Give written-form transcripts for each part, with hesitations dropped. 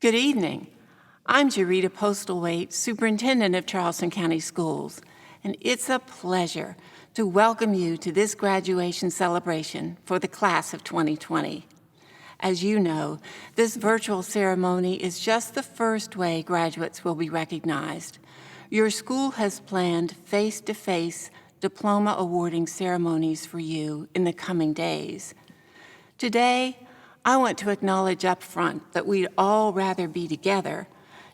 Good evening. I'm Jarita Postlethwaite, Superintendent of Charleston County Schools, and it's a pleasure to welcome you to this graduation celebration for the class of 2020. As you know, this virtual ceremony is just the first way graduates will be recognized. Your school has planned face-to-face diploma awarding ceremonies for you in the coming days. Today, I want to acknowledge up front that we'd all rather be together,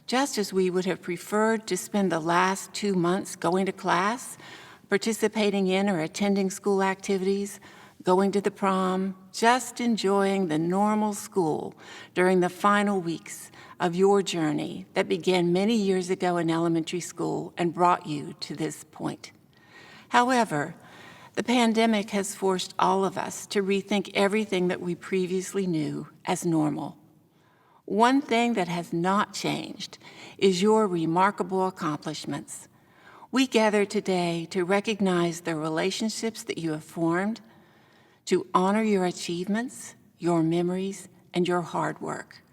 just as we would have preferred to spend the last 2 months going to class, participating in or attending school activities, going to the prom, just enjoying the normal school during the final weeks of your journey that began many years ago in elementary school and brought you to this point. However, the pandemic has forced all of us to rethink everything that we previously knew as normal. One thing that has not changed is your remarkable accomplishments. We gather today to recognize the relationships that you have formed, to honor your achievements, your memories, and your hard work.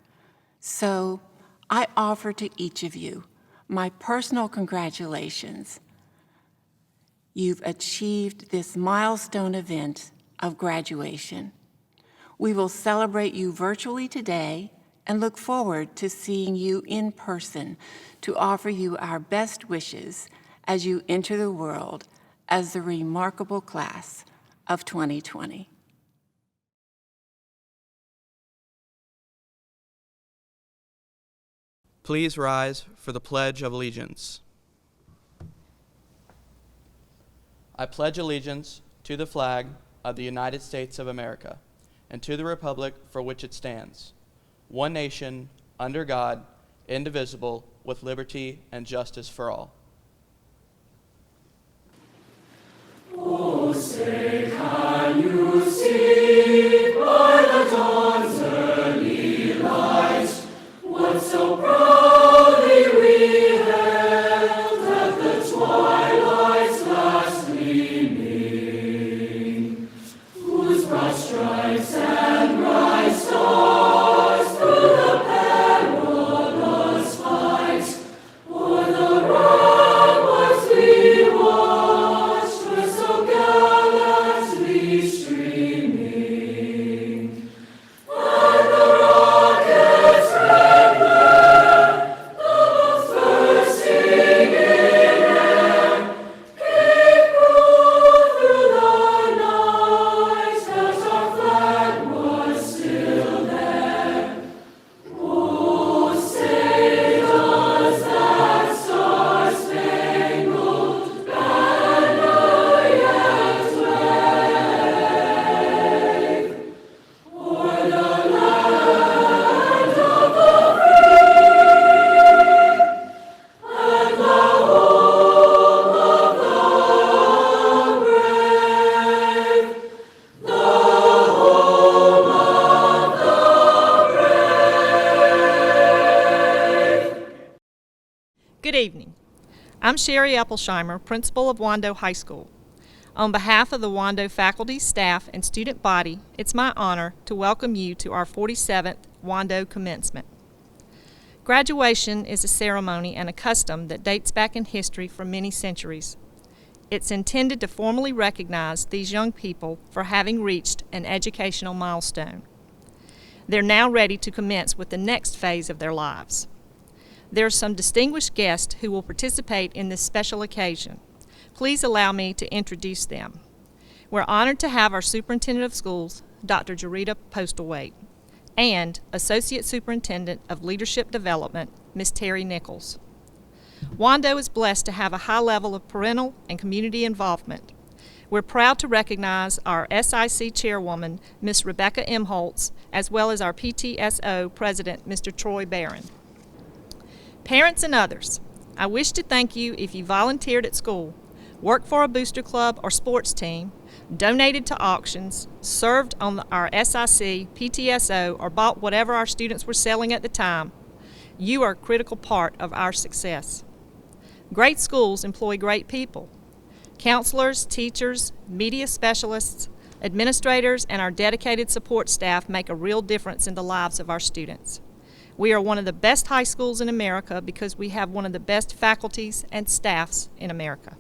So, I offer to each of you my personal congratulations. You've achieved this milestone event of graduation. We will celebrate you virtually today and look forward to seeing you in person to offer you our best wishes as you enter the world as the remarkable class of 2020. Please rise for the Pledge of Allegiance. I pledge allegiance to the flag of the United States of America and to the republic for which it stands, one nation, under God, indivisible, with liberty and justice for all. Oh, say, can you see by the dawn's early light what so proudly we hailed at the twilight's last gleaming, whose broad stripes and bright stars through the perilous fight o'er the ramparts we watched were so gallantly streaming, and the rocket's red glare, the bombs bursting in air, gave proof through the night that our flag was still there. Oh, say does that star-spangled banner yet wave o'er the land of the free and the home of the brave, the home of the brave. Good evening. I'm Sherry Epplesheimer, principal of Wando High School. On behalf of the Wando faculty, staff, and student body, it's my honor to welcome you to our 47th Wando commencement. Graduation is a ceremony and a custom that dates back in history for many centuries. It's intended to formally recognize these young people for having reached an educational milestone. They're now ready to commence with the next phase of their lives. There are some distinguished guests who will participate in this special occasion. Please allow me to introduce them. We're honored to have our Superintendent of Schools, Dr. Jarita Postlethwaite, and Associate Superintendent of Leadership Development, Ms. Terry Nichols. Wando is blessed to have a high level of parental and community involvement. We're proud to recognize our SIC Chairwoman, Ms. Rebecca Imholtz, as well as our PTSO President, Mr. Troy Barron. Parents and others, I wish to thank you if you volunteered at school, worked for a booster club or sports team, donated to auctions, served on our SIC, PTSO, or bought whatever our students were selling at the time. You are a critical part of our success. Great schools employ great people. Counselors, teachers, media specialists, administrators, and our dedicated support staff make a real difference in the lives of our students. We are one of the best high schools in America because we have one of the best faculties and staffs in America.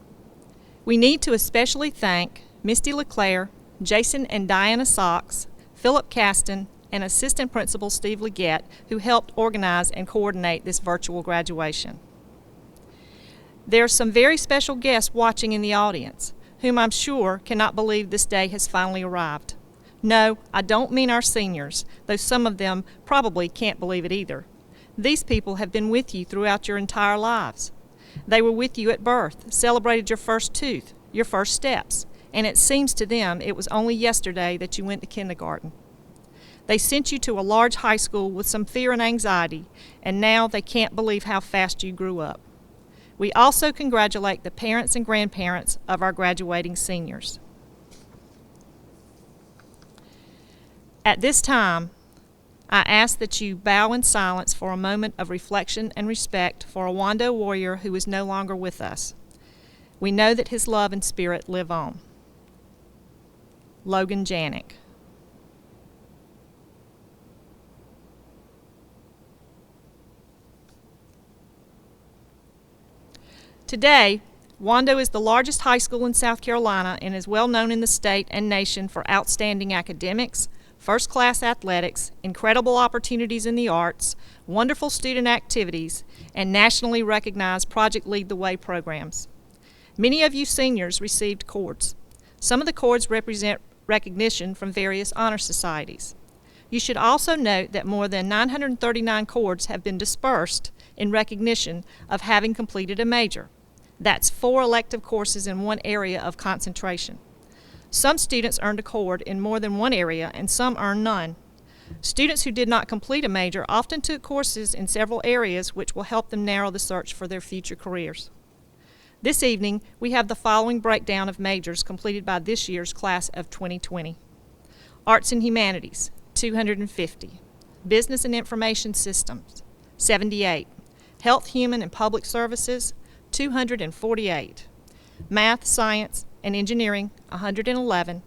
We need to especially thank Misty LeClaire, Jason and Diana Sox, Philip Caston, and Assistant Principal Steve Leggett, who helped organize and coordinate this virtual graduation. There are some very special guests watching in the audience, whom I'm sure cannot believe this day has finally arrived. No, I don't mean our seniors, though some of them probably can't believe it either. These people have been with you throughout your entire lives. They were with you at birth, celebrated your first tooth, your first steps, and it seems to them it was only yesterday that you went to kindergarten. They sent you to a large high school with some fear and anxiety, and now they can't believe how fast you grew up. We also congratulate the parents and grandparents of our graduating seniors. At this time, I ask that you bow in silence for a moment of reflection and respect for a Wando warrior who is no longer with us. We know that his love and spirit live on. Logan Janik. Today, Wando is the largest high school in South Carolina and is well known in the state and nation for outstanding academics, first-class athletics, incredible opportunities in the arts, wonderful student activities, and nationally recognized Project Lead the Way programs. Many of you seniors received cords. Some of the cords represent recognition from various honor societies. You should also note that more than 939 cords have been dispersed in recognition of having completed a major. That's 4 elective courses in one area of concentration. Some students earned a cord in more than one area, and some earned none. Students who did not complete a major often took courses in several areas, which will help them narrow the search for their future careers. This evening, we have the following breakdown of majors completed by this year's class of 2020. Arts and Humanities, 250. Business and Information Systems, 78. Health, Human, and Public Services, 248. Math, Science, and Engineering, 111.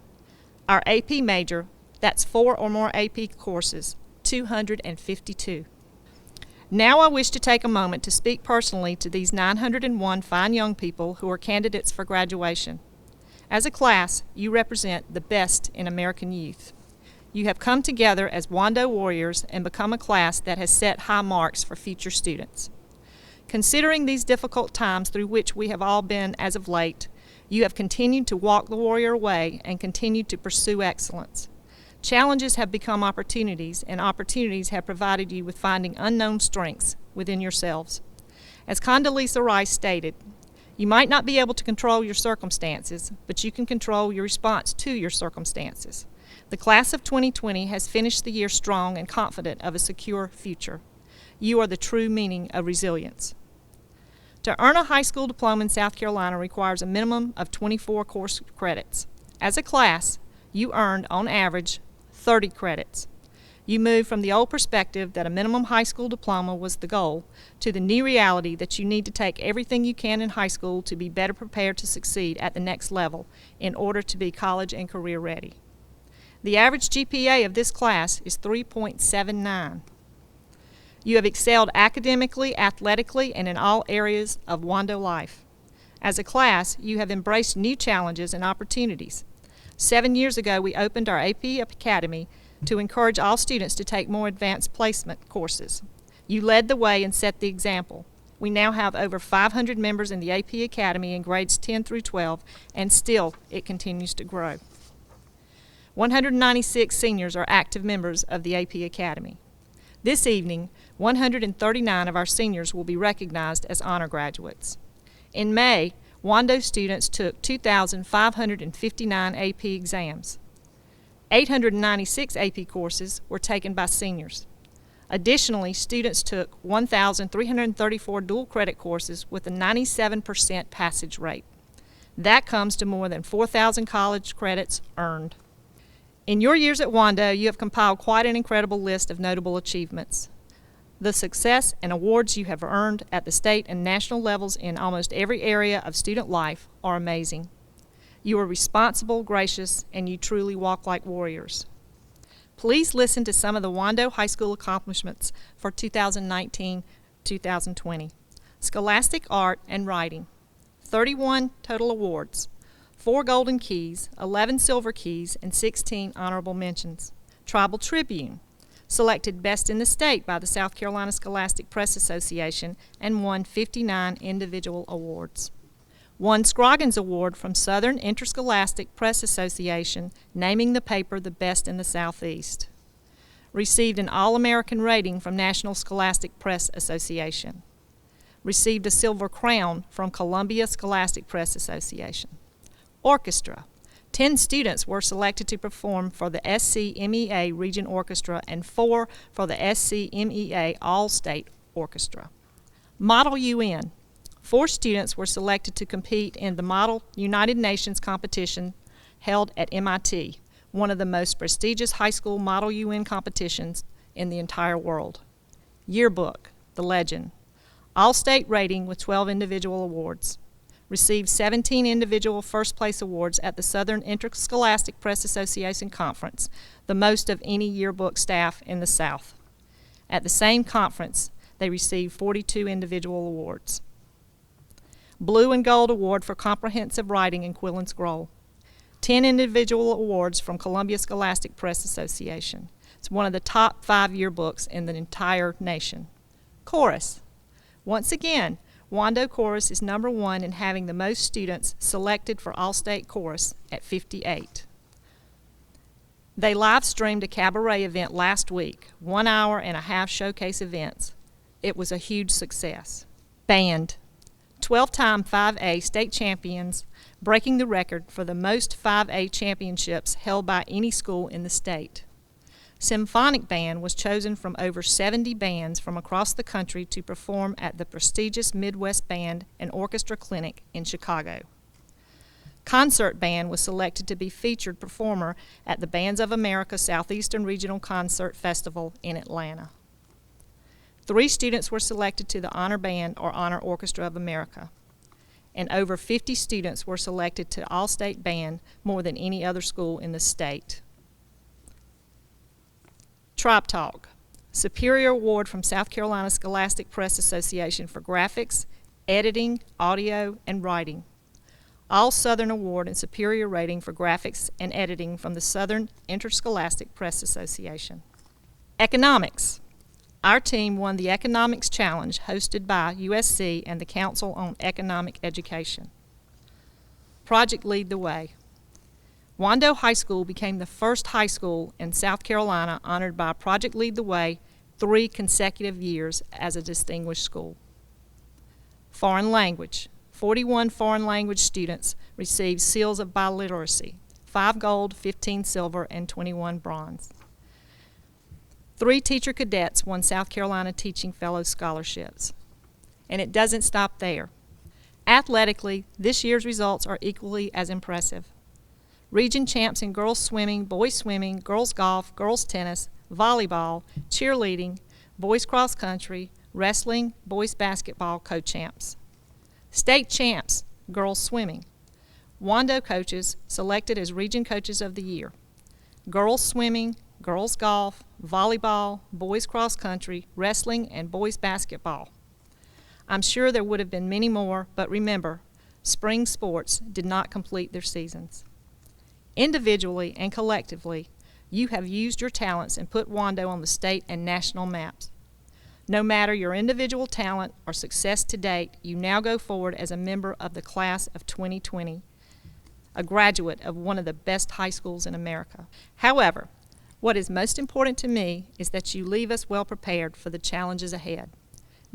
Our AP major, that's 4 or more AP courses, 252. Now I wish to take a moment to speak personally to these 901 fine young people who are candidates for graduation. As a class, you represent the best in American youth. You have come together as Wando warriors and become a class that has set high marks for future students. Considering these difficult times through which we have all been as of late, you have continued to walk the warrior way and continued to pursue excellence. Challenges have become opportunities, and opportunities have provided you with finding unknown strengths within yourselves. As Condoleezza Rice stated, you might not be able to control your circumstances, but you can control your response to your circumstances. The class of 2020 has finished the year strong and confident of a secure future. You are the true meaning of resilience. To earn a high school diploma in South Carolina requires a minimum of 24 course credits. As a class, you earned, on average, 30 credits. You moved from the old perspective that a minimum high school diploma was the goal to the new reality that you need to take everything you can in high school to be better prepared to succeed at the next level in order to be college and career ready. The average GPA of this class is 3.79. You have excelled academically, athletically, and in all areas of Wando life. As a class, you have embraced new challenges and opportunities. 7 years ago, we opened our AP Academy to encourage all students to take more advanced placement courses. You led the way and set the example. We now have over 500 members in the AP Academy in grades 10 through 12, and still it continues to grow. 196 seniors are active members of the AP Academy. This evening, 139 of our seniors will be recognized as honor graduates. In May, Wando students took 2,559 AP exams. 896 AP courses were taken by seniors. Additionally, students took 1,334 dual credit courses with a 97% passage rate. That comes to more than 4,000 college credits earned. In your years at Wando, you have compiled quite an incredible list of notable achievements. The success and awards you have earned at the state and national levels in almost every area of student life are amazing. You are responsible, gracious, and you truly walk like warriors. Please listen to some of the Wando High School accomplishments for 2019-2020. Scholastic Art and Writing, 31 total awards, 4 Golden Keys, 11 Silver Keys, and 16 honorable mentions. Tribal Tribune, selected Best in the State by the South Carolina Scholastic Press Association and won 59 individual awards. Won Scroggins Award from Southern Interscholastic Press Association, naming the paper the best in the Southeast. Received an All-American rating from National Scholastic Press Association. Received a Silver Crown from Columbia Scholastic Press Association. Orchestra. 10 students were selected to perform for the SCMEA Region Orchestra and 4 for the SCMEA All-State Orchestra. Model UN. 4 students were selected to compete in the Model United Nations competition held at MIT, one of the most prestigious high school Model UN competitions in the entire world. Yearbook, The Legend. All-state rating with 12 individual awards. Received 17 individual first-place awards at the Southern Interscholastic Press Association Conference, the most of any yearbook staff in the South. At the same conference, they received 42 individual awards. Blue and Gold Award for Comprehensive Writing in Quill and Scroll. 10 individual awards from Columbia Scholastic Press Association. It's one of the top 5 yearbooks in the entire nation. Chorus. Once again, Wando Chorus is number 1 in having the most students selected for All-State Chorus at 58. They live-streamed a cabaret event last week, 1 hour and a half showcase events. It was a huge success. Band. 12-time 5A state champions, breaking the record for the most 5A championships held by any school in the state. Symphonic Band was chosen from over 70 bands from across the country to perform at the prestigious Midwest Band and Orchestra Clinic in Chicago. Concert Band was selected to be featured performer at the Bands of America Southeastern Regional Concert Festival in Atlanta. 3 students were selected to the Honor Band or Honor Orchestra of America, and over 50 students were selected to All-State Band, more than any other school in the state. Tribe Talk, Superior Award from South Carolina Scholastic Press Association for Graphics, Editing, Audio, and Writing. All Southern Award and Superior Rating for Graphics and Editing from the Southern Interscholastic Press Association. Economics. Our team won the Economics Challenge hosted by USC and the Council on Economic Education. Project Lead the Way. Wando High School became the first high school in South Carolina honored by Project Lead the Way 3 consecutive years as a distinguished school. Foreign language. 41 foreign language students received seals of biliteracy, 5 gold, 15 silver, and 21 bronze. 3 teacher cadets won South Carolina Teaching Fellow scholarships. And it doesn't stop there. Athletically, this year's results are equally as impressive. Region champs in girls swimming, boys golf, girls tennis, volleyball, cheerleading, boys cross country, wrestling, boys basketball co-champs. State champs, girls swimming. Wando coaches selected as Region Coaches of the Year. Girls swimming, girls golf, volleyball, boys cross country, wrestling, and boys basketball. I'm sure there would have been many more, but remember, spring sports did not complete their seasons. Individually and collectively, you have used your talents and put Wando on the state and national maps. No matter your individual talent or success to date, you now go forward as a member of the class of 2020, a graduate of one of the best high schools in America. However, what is most important to me is that you leave us well prepared for the challenges ahead.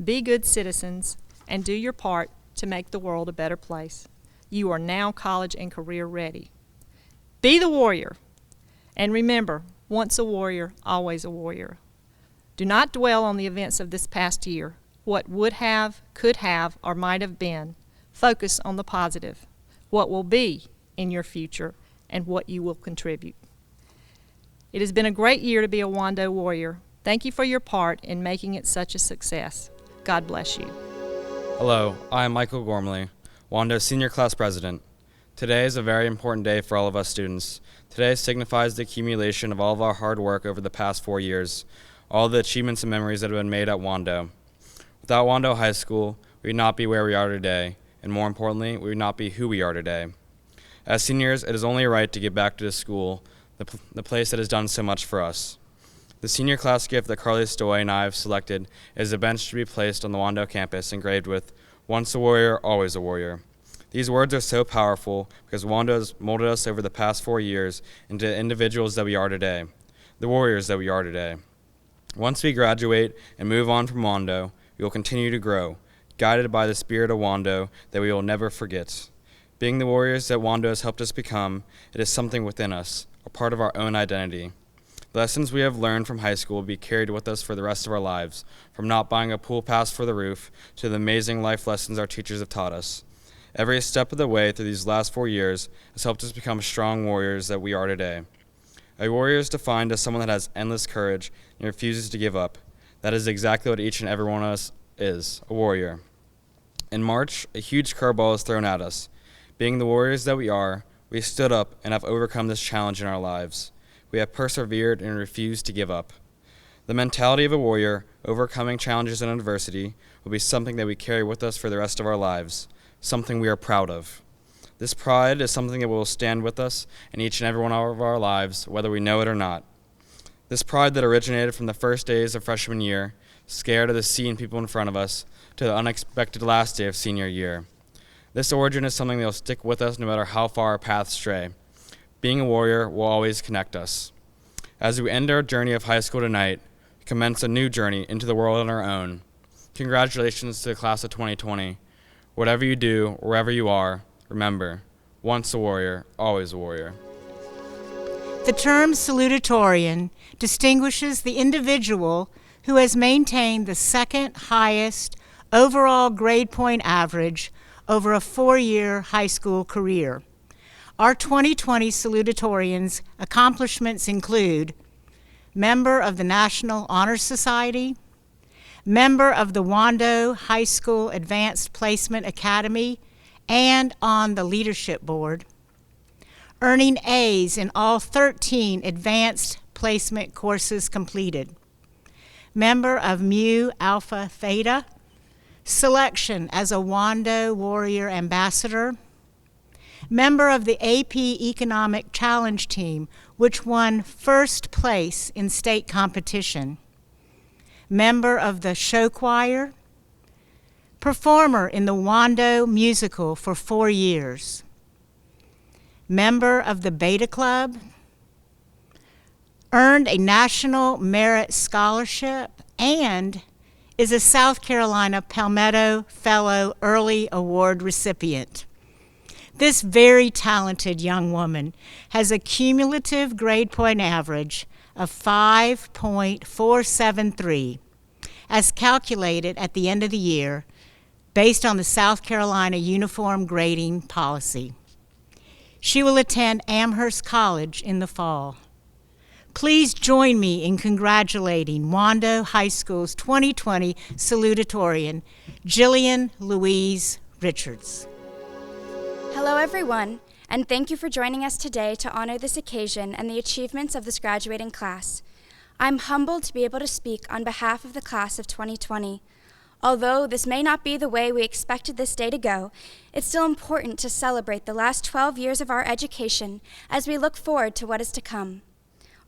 Be good citizens and do your part to make the world a better place. You are now college and career ready. Be the warrior. And remember, once a warrior, always a warrior. Do not dwell on the events of this past year, what would have, could have, or might have been. Focus on the positive, what will be in your future, and what you will contribute. It has been a great year to be a Wando warrior. Thank you for your part in making it such a success. God bless you. Hello, I am Michael Gormley, Wando Senior Class President. Today is a very important day for all of us students. Today signifies the accumulation of all of our hard work over the past 4 years, all the achievements and memories that have been made at Wando. Without Wando High School, we would not be where we are today, and more importantly, we would not be who we are today. As seniors, it is only right to give back to the school, the place that has done so much for us. The senior class gift that Carly Stoy and I have selected is a bench to be placed on the Wando campus engraved with, "Once a warrior, always a warrior." These words are so powerful because Wando has molded us over the past 4 years into the individuals that we are today, the warriors that we are today. Once we graduate and move on from Wando, we will continue to grow, guided by the spirit of Wando that we will never forget. Being the warriors that Wando has helped us become, it is something within us, a part of our own identity. The lessons we have learned from high school will be carried with us for the rest of our lives, from not buying a pool pass for the roof to the amazing life lessons our teachers have taught us. Every step of the way through these last 4 years has helped us become strong warriors that we are today. A warrior is defined as someone that has endless courage and refuses to give up. That is exactly what each and every one of us is, a warrior. In March, a huge curveball is thrown at us. Being the warriors that we are, we stood up and have overcome this challenge in our lives. We have persevered and refused to give up. The mentality of a warrior, overcoming challenges and adversity, will be something that we carry with us for the rest of our lives, something we are proud of. This pride is something that will stand with us in each and every one of our lives, whether we know it or not. This pride that originated from the first days of freshman year, scared of the seeing people in front of us, to the unexpected last day of senior year. This origin is something that will stick with us no matter how far our paths stray. Being a warrior will always connect us. As we end our journey of high school tonight, we commence a new journey into the world on our own. Congratulations to the class of 2020. Whatever you do, wherever you are, remember, once a warrior, always a warrior. The term salutatorian distinguishes the individual who has maintained the second highest overall grade point average over a 4-year high school career. Our 2020 salutatorians' accomplishments include member of the National Honor Society, member of the Wando High School Advanced Placement Academy and on the leadership board, earning A's in all 13 advanced placement courses completed, member of Mu Alpha Theta, selection as a Wando Warrior Ambassador, member of the AP Economic Challenge Team, which won first place in state competition, member of the show choir, performer in the Wando musical for 4 years, member of the Beta Club, earned a National Merit Scholarship, and is a South Carolina Palmetto Fellow Early Award recipient. This very talented young woman has a cumulative grade point average of 5.473 as calculated at the end of the year based on the South Carolina Uniform Grading Policy. She will attend Amherst College in the fall. Please join me in congratulating Wando High School's 2020 salutatorian, Jillian Louise Richards. Hello everyone, and thank you for joining us today to honor this occasion and the achievements of this graduating class. I'm humbled to be able to speak on behalf of the class of 2020. Although this may not be the way we expected this day to go, it's still important to celebrate the last 12 years of our education as we look forward to what is to come.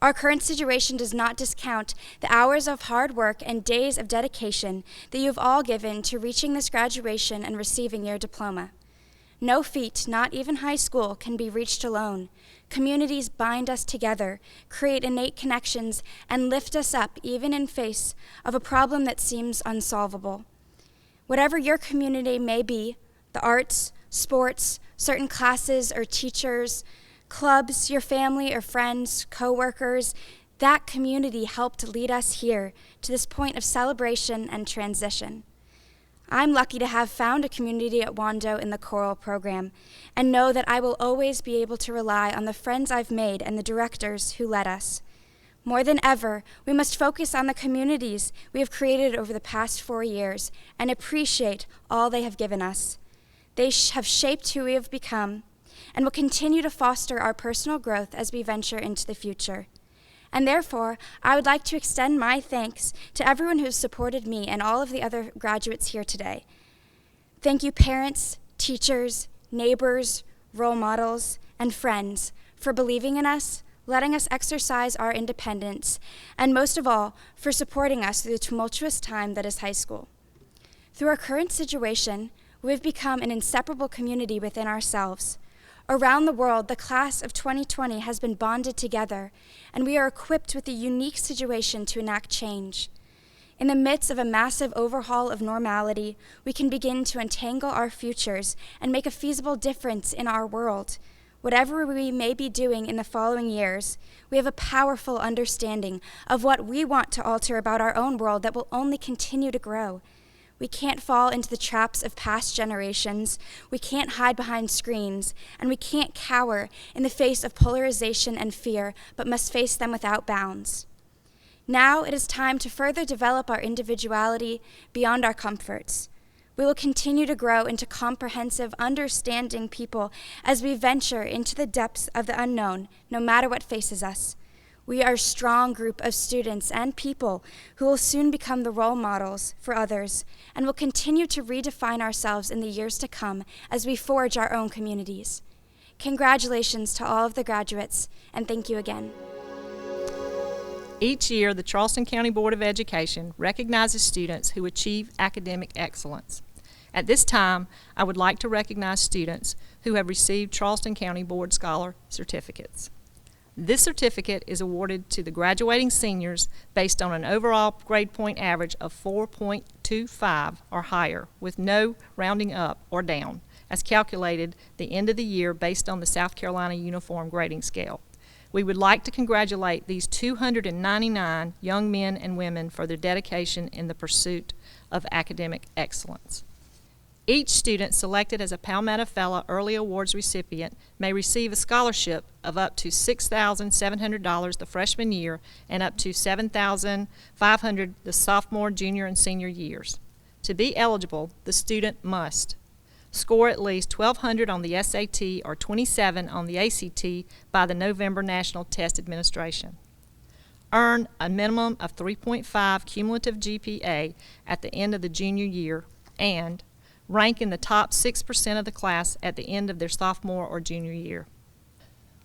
Our current situation does not discount the hours of hard work and days of dedication that you have all given to reaching this graduation and receiving your diploma. No feat, not even high school, can be reached alone. Communities bind us together, create innate connections, and lift us up even in face of a problem that seems unsolvable. Whatever your community may be, the arts, sports, certain classes or teachers, clubs, your family or friends, co-workers, that community helped lead us here to this point of celebration and transition. I'm lucky to have found a community at Wando in the choral program and know that I will always be able to rely on the friends I've made and the directors who led us. More than ever, we must focus on the communities we have created over the past 4 years and appreciate all they have given us. They have shaped who we have become, and will continue to foster our personal growth as we venture into the future. And therefore, I would like to extend my thanks to everyone who has supported me and all of the other graduates here today. Thank you, parents, teachers, neighbors, role models, and friends for believing in us, letting us exercise our independence, and most of all, for supporting us through the tumultuous time that is high school. Through our current situation, we've become an inseparable community within ourselves. Around the world, the class of 2020 has been bonded together, and we are equipped with a unique situation to enact change. In the midst of a massive overhaul of normality, we can begin to untangle our futures and make a feasible difference in our world. Whatever we may be doing in the following years, we have a powerful understanding of what we want to alter about our own world that will only continue to grow. We can't fall into the traps of past generations, we can't hide behind screens, and we can't cower in the face of polarization and fear, but must face them without bounds. Now it is time to further develop our individuality beyond our comforts. We will continue to grow into comprehensive, understanding people as we venture into the depths of the unknown, no matter what faces us. We are a strong group of students and people who will soon become the role models for others and will continue to redefine ourselves in the years to come as we forge our own communities. Congratulations to all of the graduates, and thank you again. Each year, the Charleston County Board of Education recognizes students who achieve academic excellence. At this time, I would like to recognize students who have received Charleston County Board Scholar certificates. This certificate is awarded to the graduating seniors based on an overall grade point average of 4.25 or higher, with no rounding up or down, as calculated the end of the year based on the South Carolina Uniform Grading Scale. We would like to congratulate these 299 young men and women for their dedication in the pursuit of academic excellence. Each student selected as a Palmetto Fellow Early Awards recipient may receive a scholarship of up to $6,700 the freshman year and up to $7,500 the sophomore, junior, and senior years. To be eligible, the student must score at least 1,200 on the SAT or 27 on the ACT by the November National Test Administration. Earn a minimum of 3.5 cumulative GPA at the end of the junior year and rank in the top 6% of the class at the end of their sophomore or junior year.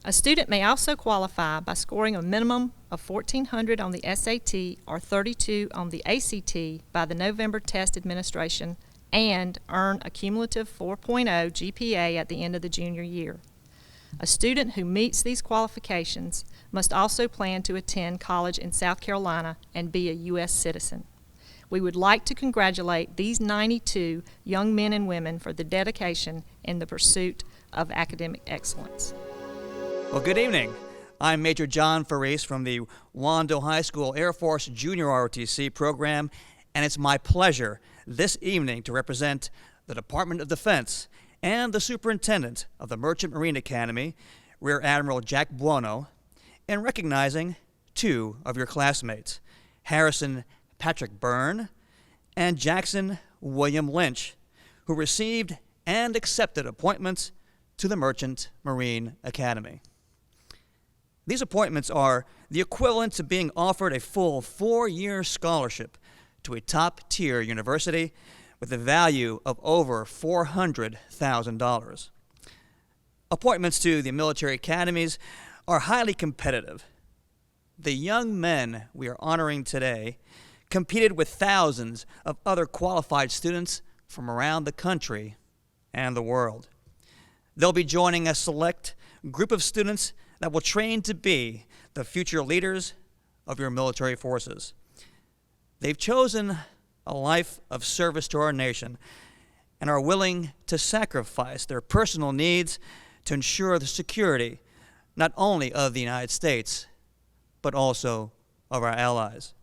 A student may also qualify by scoring a minimum of 1,400 on the SAT or 32 on the ACT by the November Test Administration and earn a cumulative 4.0 GPA at the end of the junior year. A student who meets these qualifications must also plan to attend college in South Carolina and be a U.S. citizen. We would like to congratulate these 92 young men and women for their dedication in the pursuit of academic excellence. Well, good evening. I'm Major John Faris from the Wando High School Air Force Junior ROTC program, and it's my pleasure this evening to represent the Department of Defense and the Superintendent of the Merchant Marine Academy, Rear Admiral Jack Buono, in recognizing two of your classmates, Harrison Patrick Byrne and Jackson William Lynch, who received and accepted appointments to the Merchant Marine Academy. These appointments are the equivalent to being offered a full 4-year scholarship to a top-tier university with a value of over $400,000. Appointments to the military academies are highly competitive. The young men we are honoring today competed with thousands of other qualified students from around the country and the world. They'll be joining a select group of students that will train to be the future leaders of your military forces. They've chosen a life of service to our nation and are willing to sacrifice their personal needs to ensure the security not only of the United States, but also of our allies.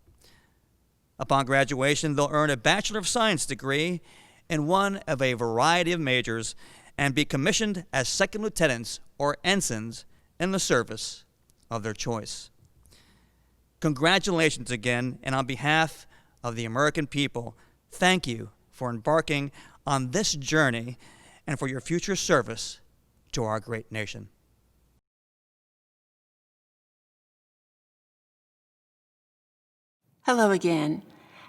Upon graduation, they'll earn a Bachelor of Science degree in one of a variety of majors and be commissioned as second lieutenants or ensigns in the service of their choice. Congratulations again, and on behalf of the American people, thank you for embarking on this journey and for your future service to our great nation. Hello again.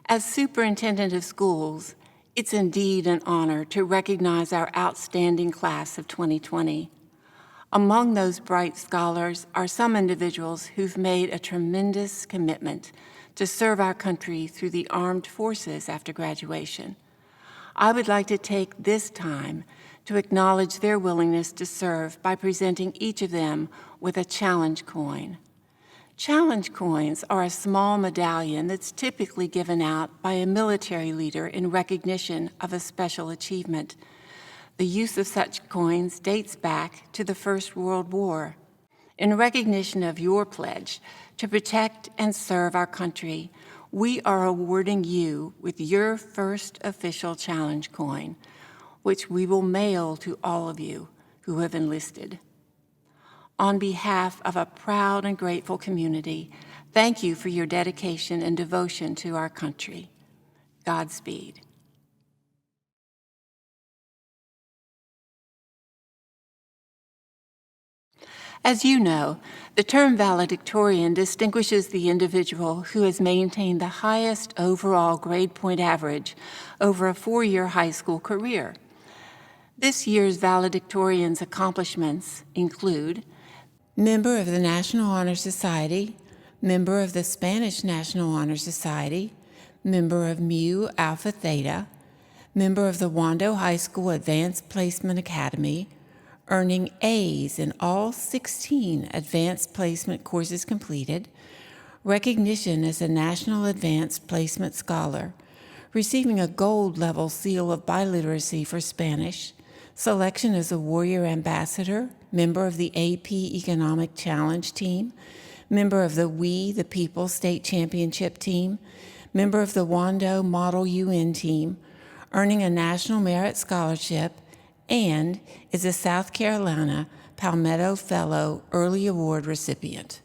As Superintendent of Schools, it's indeed an honor to recognize our outstanding class of 2020. Among those bright scholars are some individuals who've made a tremendous commitment to serve our country through the armed forces after graduation. I would like to take this time to acknowledge their willingness to serve by presenting each of them with a challenge coin. Challenge coins are a small medallion that's typically given out by a military leader in recognition of a special achievement. The use of such coins dates back to the First World War. In recognition of your pledge to protect and serve our country, we are awarding you with your first official challenge coin, which we will mail to all of you who have enlisted. On behalf of a proud and grateful community, thank you for your dedication and devotion to our country. Godspeed. As you know, the term valedictorian distinguishes the individual who has maintained the highest overall grade point average over a 4-year high school career. This year's valedictorian's accomplishments include member of the National Honor Society, member of the Spanish National Honor Society, member of Mu Alpha Theta, member of the Wando High School Advanced Placement Academy, earning A's in all 16 advanced placement courses completed, recognition as a National Advanced Placement Scholar, receiving a gold level seal of biliteracy for Spanish, selection as a Warrior Ambassador, member of the AP Economic Challenge Team, member of the We the People State Championship Team, member of the Wando Model UN Team, earning a National Merit Scholarship, and is a South Carolina Palmetto Fellow Early Award recipient.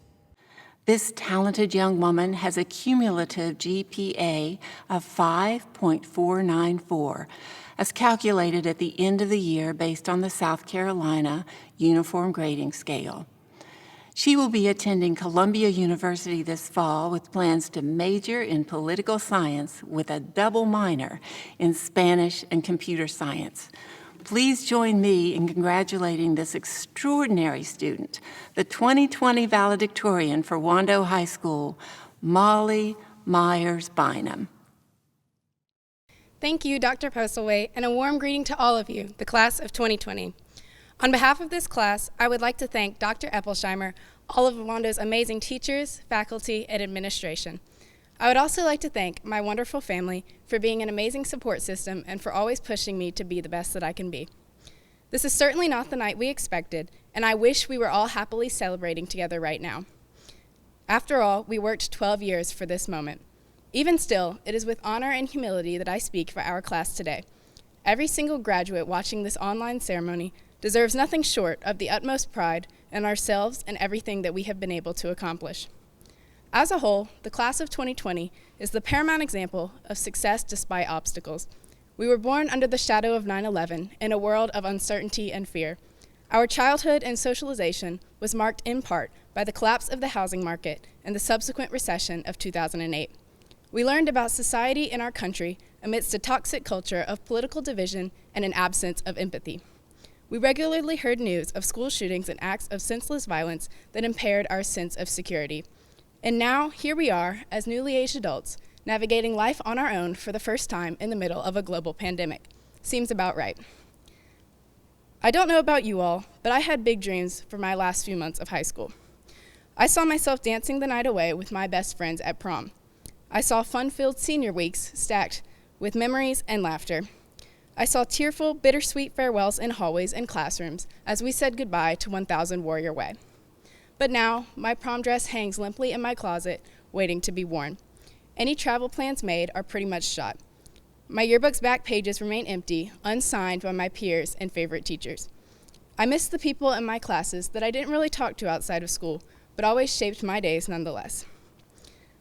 This talented young woman has a cumulative GPA of 5.494, as calculated at the end of the year based on the South Carolina Uniform Grading Scale. She will be attending Columbia University this fall with plans to major in political science with a double minor in Spanish and computer science. Please join me in congratulating this extraordinary student, the 2020 valedictorian for Wando High School, Molly Myers Bynum. Thank you, Dr. Postlewaite, and a warm greeting to all of you, the class of 2020. On behalf of this class, I would like to thank Dr. Eppelsheimer, all of Wando's amazing teachers, faculty, and administration. I would also like to thank my wonderful family for being an amazing support system and for always pushing me to be the best that I can be. This is certainly not the night we expected, and I wish we were all happily celebrating together right now. After all, we worked 12 years for this moment. Even still, it is with honor and humility that I speak for our class today. Every single graduate watching this online ceremony deserves nothing short of the utmost pride in ourselves and everything that we have been able to accomplish. As a whole, the class of 2020 is the paramount example of success despite obstacles. We were born under the shadow of 9/11 in a world of uncertainty and fear. Our childhood and socialization was marked in part by the collapse of the housing market and the subsequent recession of 2008. We learned about society in our country amidst a toxic culture of political division and an absence of empathy. We regularly heard news of school shootings and acts of senseless violence that impaired our sense of security. And now, here we are, as newly aged adults, navigating life on our own for the first time in the middle of a global pandemic. Seems about right. I don't know about you all, but I had big dreams for my last few months of high school. I saw myself dancing the night away with my best friends at prom. I saw fun-filled senior weeks stacked with memories and laughter. I saw tearful, bittersweet farewells in hallways and classrooms as we said goodbye to 1000 Warrior Way. But now, my prom dress hangs limply in my closet, waiting to be worn. Any travel plans made are pretty much shot. My yearbook's back pages remain empty, unsigned by my peers and favorite teachers. I miss the people in my classes that I didn't really talk to outside of school, but always shaped my days nonetheless.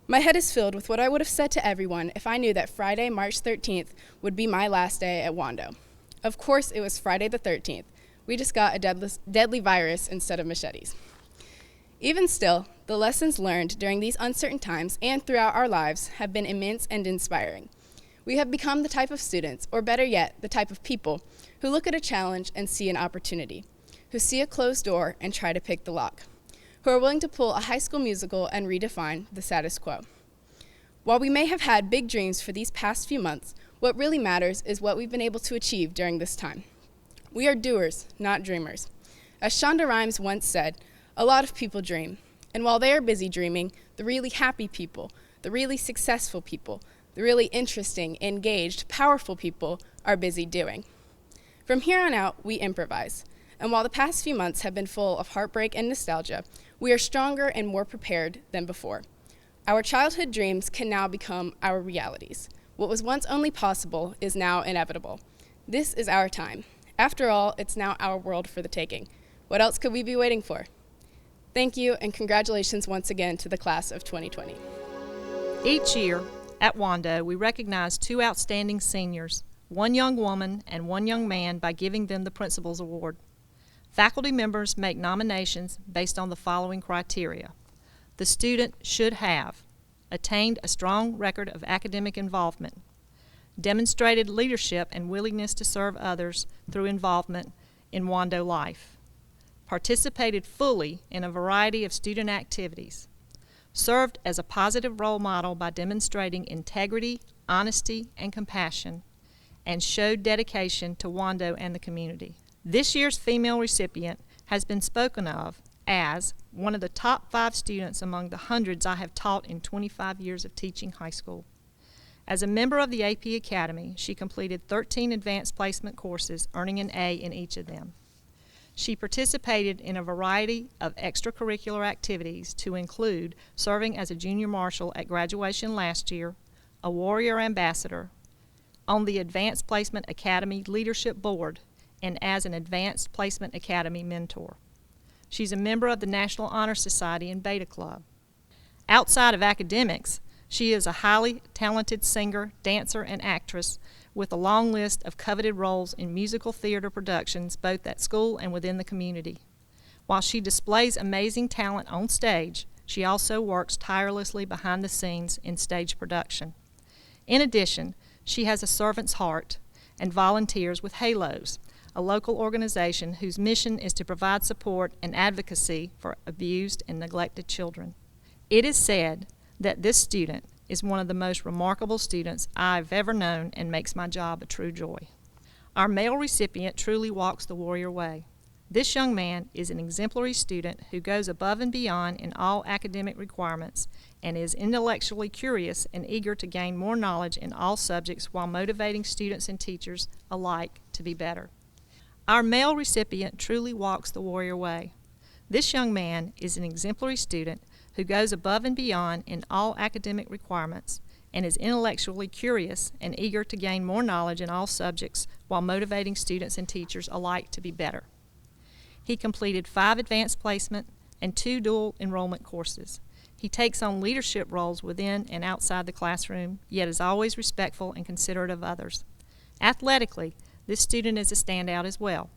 My head is filled with what I would have said to everyone if I knew that Friday, March 13th would be my last day at Wando. Of course, it was Friday the 13th, We just got a deadly virus instead of machetes. Even still, the lessons learned during these uncertain times and throughout our lives have been immense and inspiring. We have become the type of students, or better yet, the type of people, who look at a challenge and see an opportunity, who see a closed door and try to pick the lock, who are willing to pull a High School Musical and redefine the status quo. While we may have had big dreams for these past few months, what really matters is what we've been able to achieve during this time. We are doers, not dreamers. As Shonda Rhimes once said, a lot of people dream, and while they are busy dreaming, the really happy people, the really successful people, the really interesting, engaged, powerful people are busy doing. From here on out, we improvise, and while the past few months have been full of heartbreak and nostalgia, we are stronger and more prepared than before. Our childhood dreams can now become our realities. What was once only possible is now inevitable. This is our time. After all, it's now our world for the taking. What else could we be waiting for? Thank you, and congratulations once again to the class of 2020. Each year at Wando, we recognize 2 outstanding seniors, 1 young woman and 1 young man, by giving them the Principal's Award. Faculty members make nominations based on the following criteria. The student should have attained a strong record of academic involvement, demonstrated leadership and willingness to serve others through involvement in Wando life, participated fully in a variety of student activities, served as a positive role model by demonstrating integrity, honesty, and compassion, and showed dedication to Wando and the community. This year's female recipient has been spoken of as one of the top 5 students among the hundreds I have taught in 25 years of teaching high school. As a member of the AP Academy, she completed 13 advanced placement courses, earning an A in each of them. She participated in a variety of extracurricular activities to include serving as a junior marshal at graduation last year, a Warrior Ambassador, on the Advanced Placement Academy Leadership Board, and as an Advanced Placement Academy mentor. She's a member of the National Honor Society and Beta Club. Outside of academics, she is a highly talented singer, dancer, and actress with a long list of coveted roles in musical theater productions both at school and within the community. While she displays amazing talent on stage, she also works tirelessly behind the scenes in stage production. In addition, she has a servant's heart and volunteers with Halos, a local organization whose mission is to provide support and advocacy for abused and neglected children. It is said that this student is one of the most remarkable students I've ever known and makes my job a true joy. Our male recipient truly walks the warrior way. This young man is an exemplary student who goes above and beyond in all academic requirements and is intellectually curious and eager to gain more knowledge in all subjects while motivating students and teachers alike to be better. Our male recipient truly walks the warrior way. This young man is an exemplary student who goes above and beyond in all academic requirements and is intellectually curious and eager to gain more knowledge in all subjects while motivating students and teachers alike to be better. He completed 5 advanced placement and 2 dual enrollment courses. He takes on leadership roles within and outside the classroom, yet is always respectful and considerate of others. Athletically, this student is a standout as well.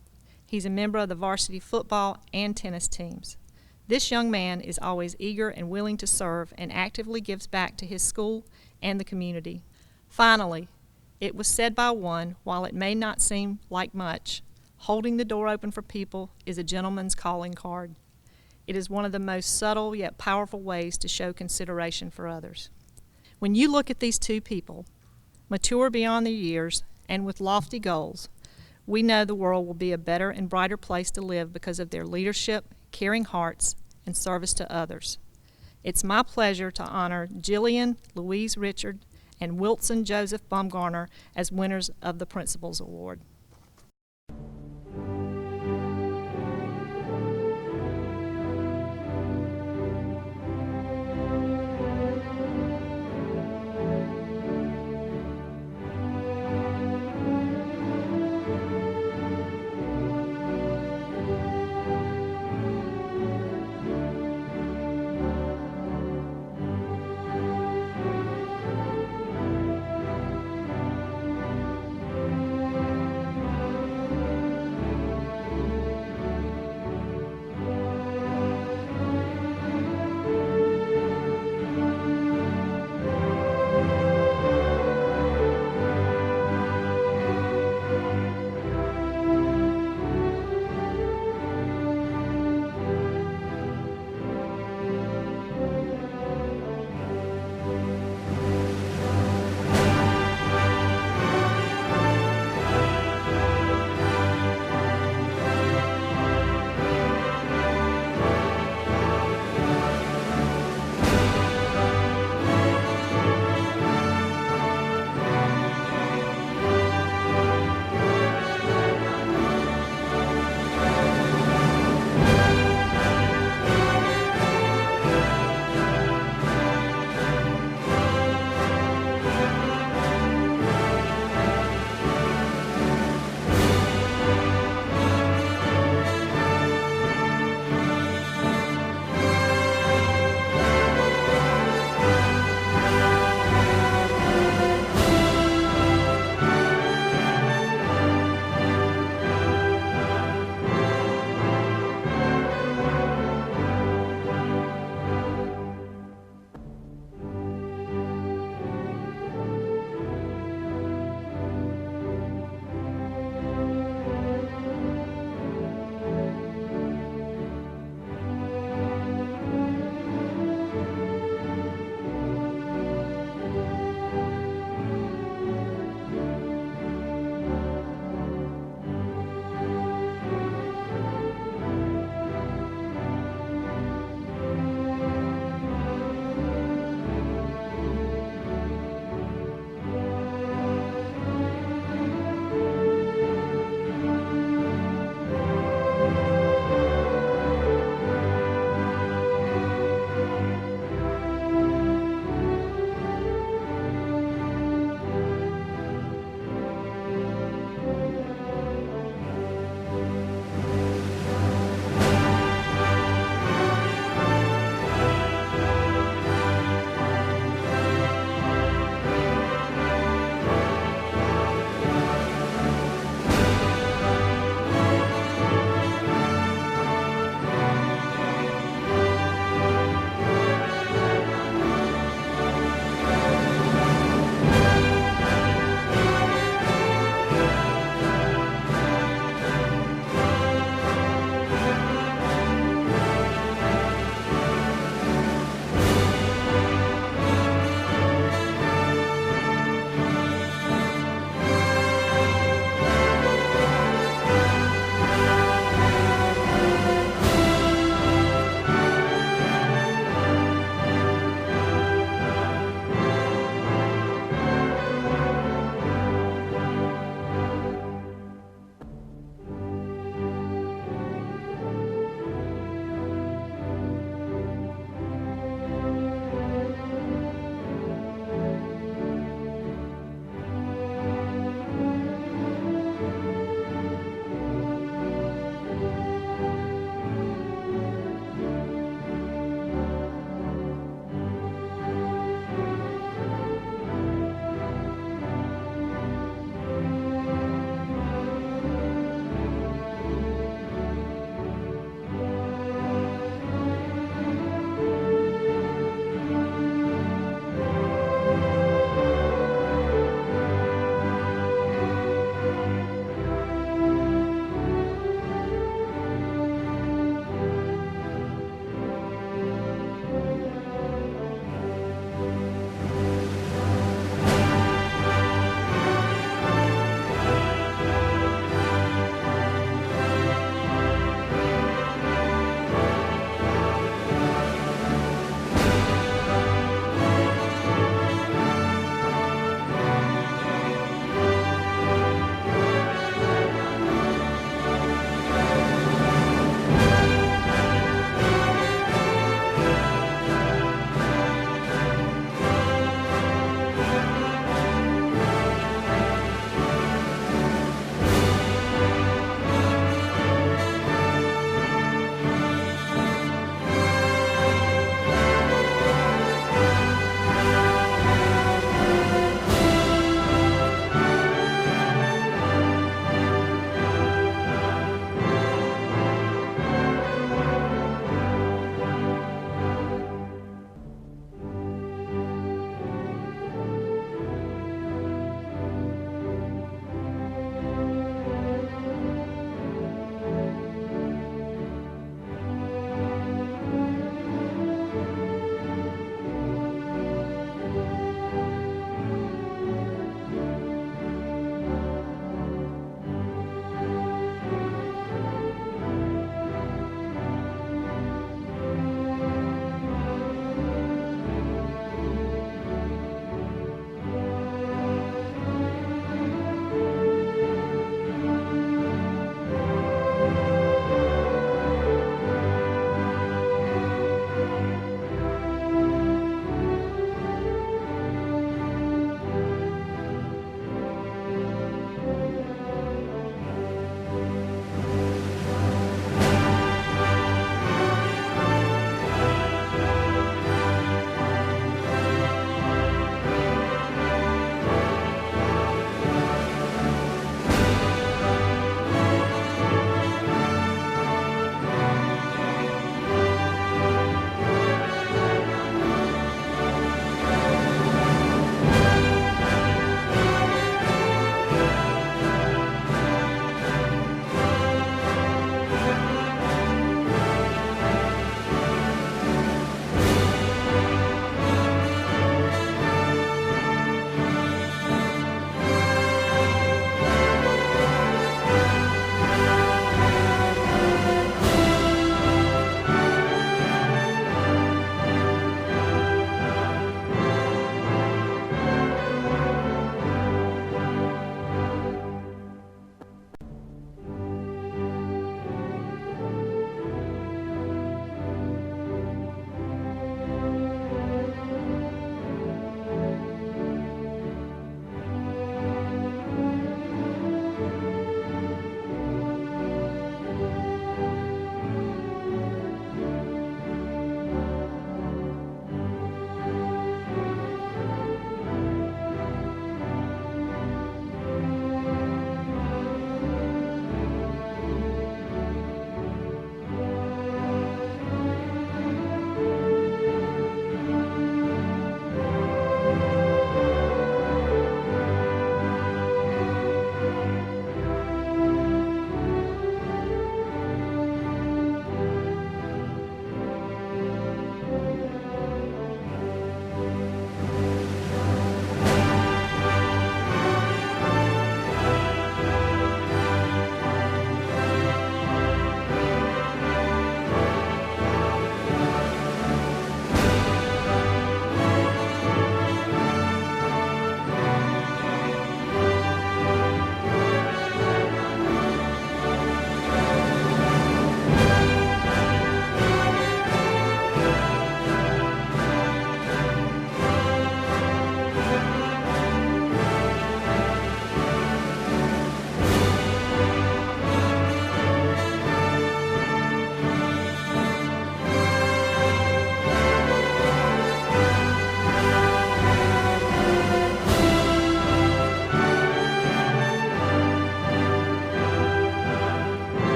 He's a member of the varsity football and tennis teams. This young man is always eager and willing to serve and actively gives back to his school and the community. Finally, it was said by one, while it may not seem like much, holding the door open for people is a gentleman's calling card. It is one of the most subtle yet powerful ways to show consideration for others. When you look at these 2 people, mature beyond their years and with lofty goals, we know the world will be a better and brighter place to live because of their leadership, caring hearts, and service to others. It's my pleasure to honor Jillian Louise Richard and Wilson Joseph Baumgartner as winners of the Principal's Award.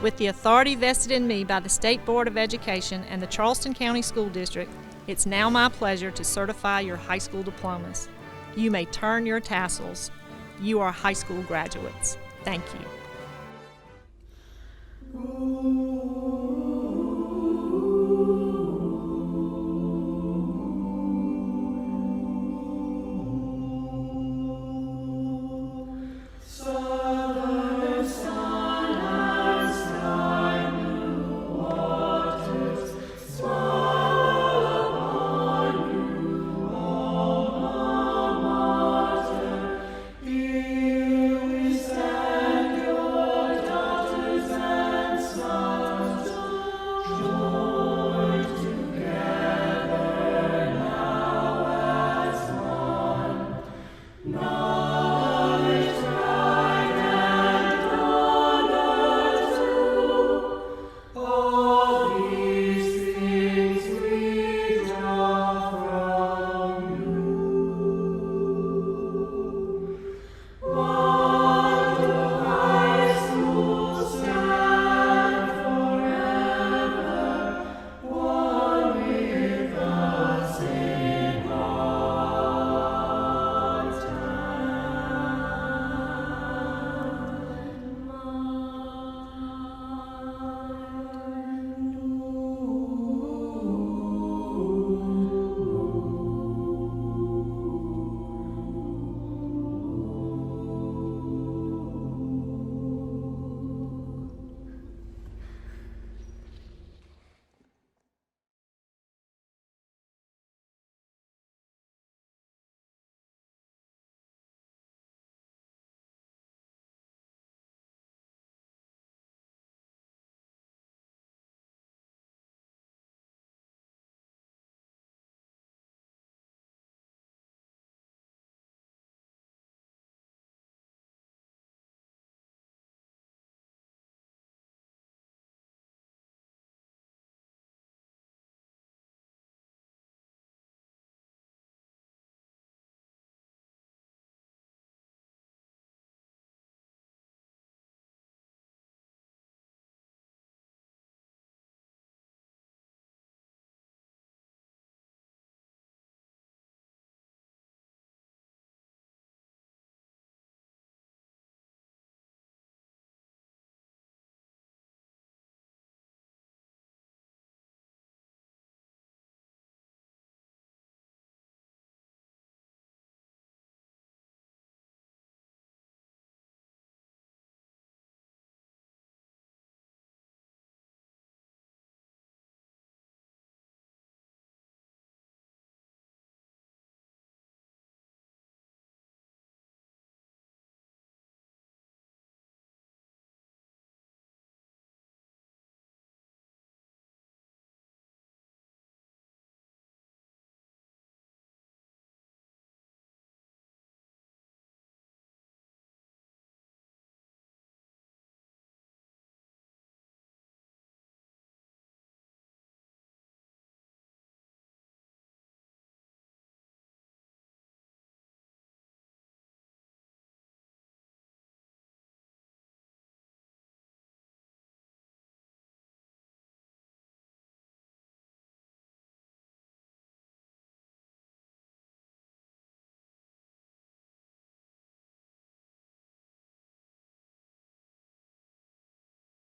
With the authority vested in me by the State Board of Education and the Charleston County School District, it's now my pleasure to certify your high school diplomas. You may turn your tassels. You are high school graduates. Thank you.